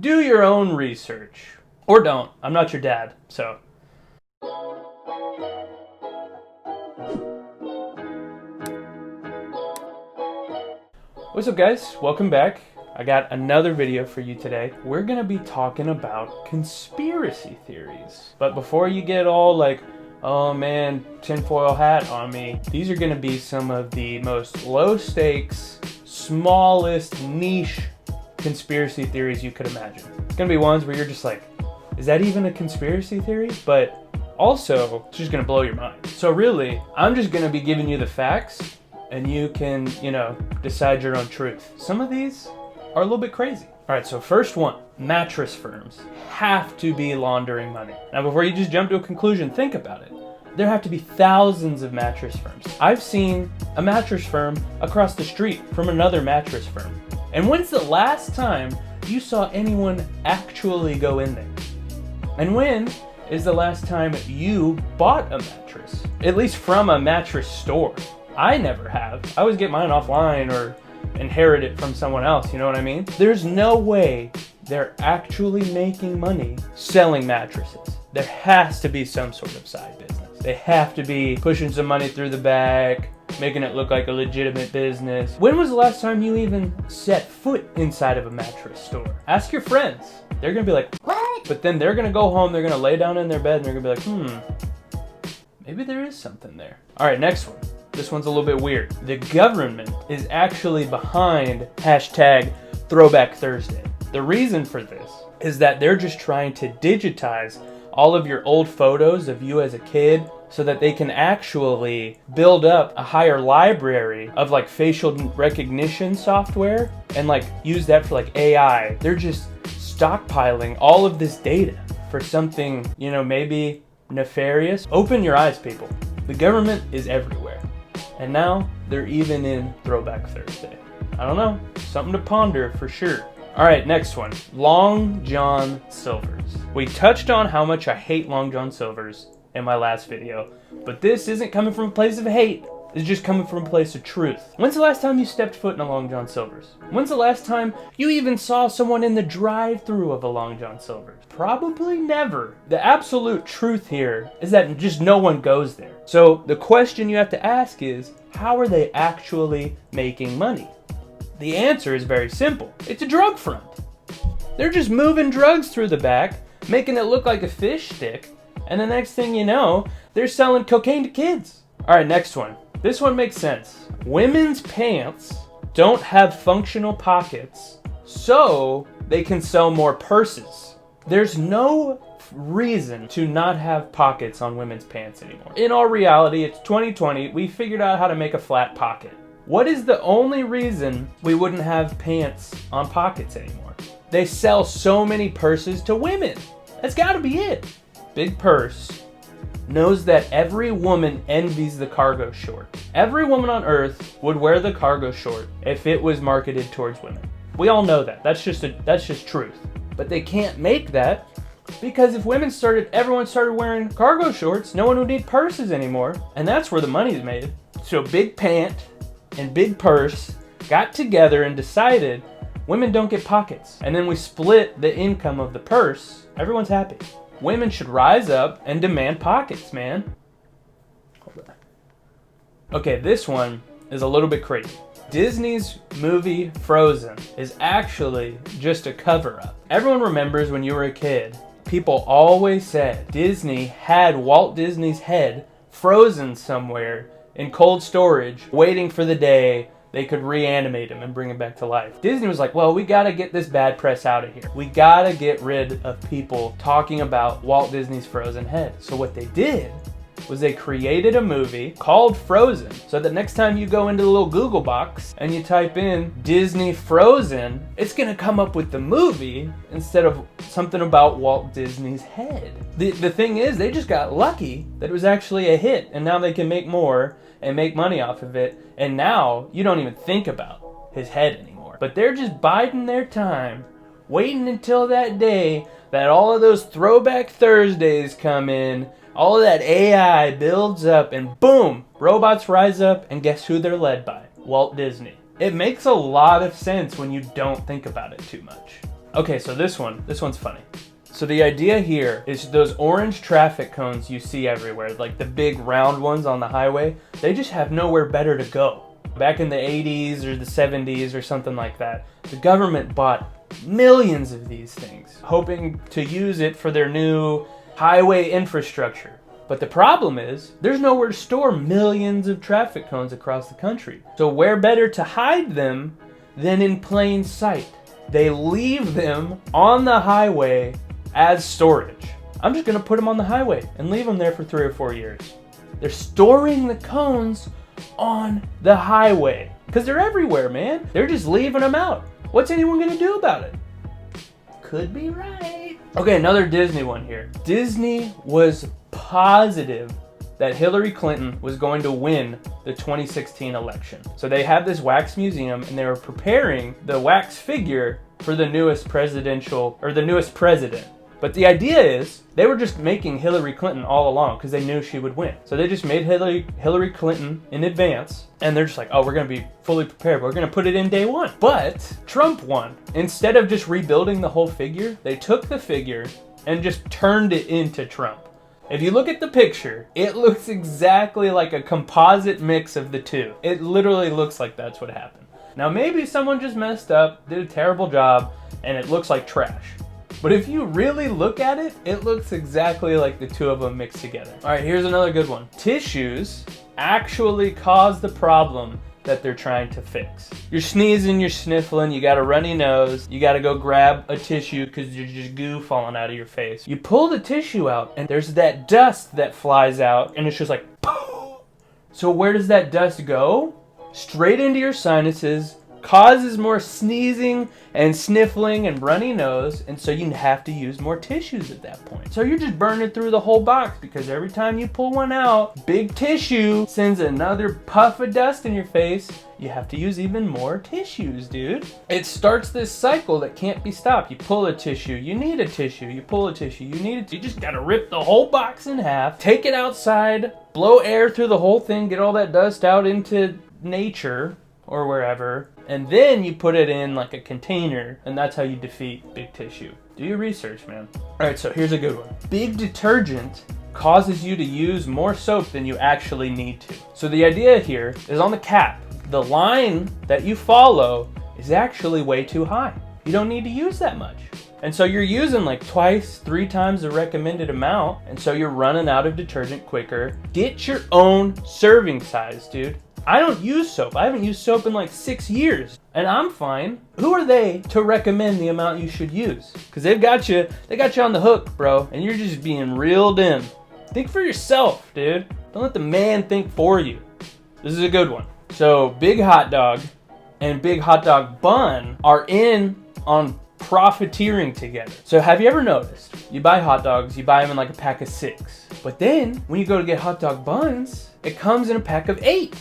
do your own research. Or don't. I'm not your dad, so. What's up, guys? Welcome back. I got another video for you today. We're gonna be talking about conspiracy theories. But before you get all like, oh man, tinfoil hat on me, these are gonna be some of the most low stakes, smallest niche conspiracy theories you could imagine. It's gonna be ones where you're just like, is that even a conspiracy theory? But also, it's just gonna blow your mind. So really, I'm just gonna be giving you the facts and you can, decide your own truth. Some of these are a little bit crazy. All right, so first one, mattress firms have to be laundering money. Now, before you just jump to a conclusion, think about it. There have to be thousands of mattress firms. I've seen a mattress firm across the street from another mattress firm. And when's the last time you saw anyone actually go in there? And when is the last time you bought a mattress? At least from a mattress store. I never have. I always get mine offline or inherit it from someone else, you know what I mean? There's no way they're actually making money selling mattresses. There has to be some sort of side business. They have to be pushing some money through the back, making it look like a legitimate business. When was the last time you even set foot inside of a mattress store? Ask your friends. They're gonna be like, what? But then they're gonna go home, they're gonna lay down in their bed and they're gonna be like, maybe there is something there. All right, next one. This one's a little bit weird. The government is actually behind hashtag Throwback Thursday. The reason for this is that they're just trying to digitize all of your old photos of you as a kid so that they can actually build up a higher library of like facial recognition software and like use that for like AI. They're just stockpiling all of this data for something, maybe nefarious. Open your eyes, people. The government is everywhere. And now they're even in Throwback Thursday. I don't know, something to ponder for sure. All right, next one, Long John Silvers. We touched on how much I hate Long John Silvers in my last video, but this isn't coming from a place of hate. It's just coming from a place of truth. When's the last time you stepped foot in a Long John Silvers? When's the last time you even saw someone in the drive-thru of a Long John Silvers? Probably never. The absolute truth here is that just no one goes there. So the question you have to ask is, how are they actually making money? The answer is very simple. It's a drug front. They're just moving drugs through the back, making it look like a fish stick, and the next thing you know, they're selling cocaine to kids. All right, next one. This one makes sense. Women's pants don't have functional pockets, so they can sell more purses. There's no reason to not have pockets on women's pants anymore. In all reality, it's 2020. We figured out how to make a flat pocket. What is the only reason we wouldn't have pants on pockets anymore? They sell so many purses to women. That's gotta be it. Big Purse knows that every woman envies the cargo short. Every woman on earth would wear the cargo short if it was marketed towards women. We all know that. That's just truth. But they can't make that because if everyone started wearing cargo shorts, no one would need purses anymore. And that's where the money's made. So Big Pant and Big Purse got together and decided women don't get pockets. And then we split the income of the purse. Everyone's happy. Women should rise up and demand pockets, man. Hold on. Okay, this one is a little bit crazy. Disney's movie Frozen is actually just a cover-up. Everyone remembers when you were a kid, people always said Disney had Walt Disney's head frozen somewhere in cold storage, waiting for the day they could reanimate him and bring him back to life. Disney was like, well, we gotta get this bad press out of here. We gotta get rid of people talking about Walt Disney's frozen head. So what they did was they created a movie called Frozen, so that next time you go into the little Google box and you type in Disney Frozen, it's gonna come up with the movie instead of something about Walt Disney's head. The thing is, they just got lucky that it was actually a hit, and now they can make more and make money off of it, and now you don't even think about his head anymore. But they're just biding their time, waiting until that day that all of those Throwback Thursdays come in, all of that AI builds up, and boom, robots rise up, and guess who they're led by? Walt Disney. It makes a lot of sense when you don't think about it too much. Okay, so this one's funny. So the idea here is those orange traffic cones you see everywhere, like the big round ones on the highway, they just have nowhere better to go. Back in the 80s or the 70s or something like that, the government bought millions of these things, hoping to use it for their new highway infrastructure. But the problem is, there's nowhere to store millions of traffic cones across the country. So where better to hide them than in plain sight? They leave them on the highway as storage. I'm just gonna put them on the highway and leave them there for 3 or 4 years. They're storing the cones on the highway because they're everywhere, man. They're just leaving them out. What's anyone gonna do about it? Could be right. Okay, another Disney one here. Disney was positive that Hillary Clinton was going to win the 2016 election. So they had this wax museum and they were preparing the wax figure for the newest president. But the idea is they were just making Hillary Clinton all along because they knew she would win. So they just made Hillary Clinton in advance, and they're just like, oh, we're going to be fully prepared. We're going to put it in day one. But Trump won. Instead of just rebuilding the whole figure, they took the figure and just turned it into Trump. If you look at the picture, it looks exactly like a composite mix of the two. It literally looks like that's what happened. Now maybe someone just messed up, did a terrible job, and it looks like trash. But if you really look at it, it looks exactly like the two of them mixed together. All right, here's another good one. Tissues actually cause the problem that they're trying to fix. You're sneezing, you're sniffling, you got a runny nose, you got to go grab a tissue because there's just goo falling out of your face. You pull the tissue out and there's that dust that flies out and it's just like, poof. So where does that dust go? Straight into your sinuses, causes more sneezing and sniffling and runny nose, and so you have to use more tissues at that point. So you're just burning through the whole box because every time you pull one out, big tissue sends another puff of dust in your face. You have to use even more tissues, dude. It starts this cycle that can't be stopped. You pull a tissue, you need a tissue, you pull a tissue, you need it. You just gotta rip the whole box in half, take it outside, blow air through the whole thing, get all that dust out into nature or wherever, and then you put it in like a container, and that's how you defeat big tissue. Do your research, man. All right, so here's a good one. Big detergent causes you to use more soap than you actually need to. So the idea here is on the cap. The line that you follow is actually way too high. You don't need to use that much. And so you're using like 2-3 times the recommended amount, and so you're running out of detergent quicker. Get your own serving size, dude. I don't use soap. I haven't used soap in like 6 years, and I'm fine. Who are they to recommend the amount you should use? Because they got you on the hook, bro, and you're just being reeled in. Think for yourself, dude. Don't let the man think for you. This is a good one. So Big Hot Dog and Big Hot Dog Bun are in on profiteering together. So have you ever noticed, you buy hot dogs, you buy them in like a pack of 6, but then when you go to get hot dog buns, it comes in a pack of 8.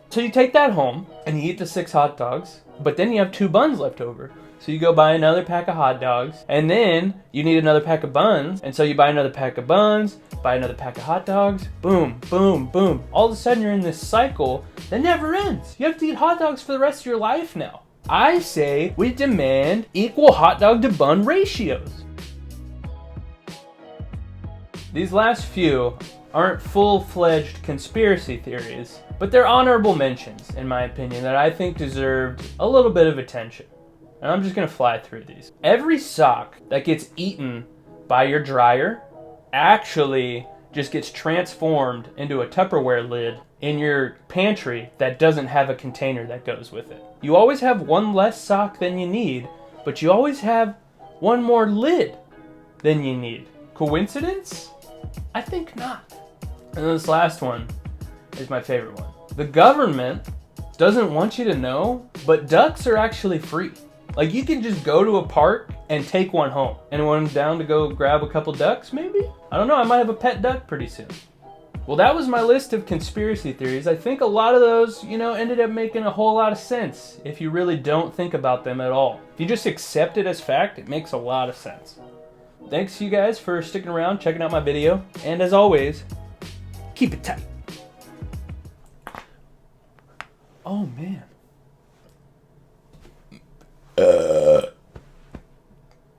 So you take that home and you eat the 6 hot dogs, but then you have 2 buns left over. So you go buy another pack of hot dogs, and then you need another pack of buns, and so you buy another pack of buns, buy another pack of hot dogs, boom, boom, boom. All of a sudden you're in this cycle that never ends. You have to eat hot dogs for the rest of your life now. I say we demand equal hot dog to bun ratios. These last few aren't full-fledged conspiracy theories, but they're honorable mentions, in my opinion, that I think deserved a little bit of attention. And I'm just gonna fly through these. Every sock that gets eaten by your dryer actually just gets transformed into a Tupperware lid in your pantry that doesn't have a container that goes with it. You always have one less sock than you need, but you always have one more lid than you need. Coincidence? I think not. And this last one is my favorite one. The government doesn't want you to know, but ducks are actually free. Like, you can just go to a park and take one home. Anyone down to go grab a couple ducks, maybe? I don't know, I might have a pet duck pretty soon. Well, that was my list of conspiracy theories. I think a lot of those, ended up making a whole lot of sense if you really don't think about them at all. If you just accept it as fact, it makes a lot of sense. Thanks you guys for sticking around, checking out my video, and as always, keep it tight. Oh, man.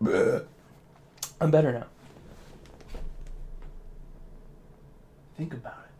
I'm better now. Think about it.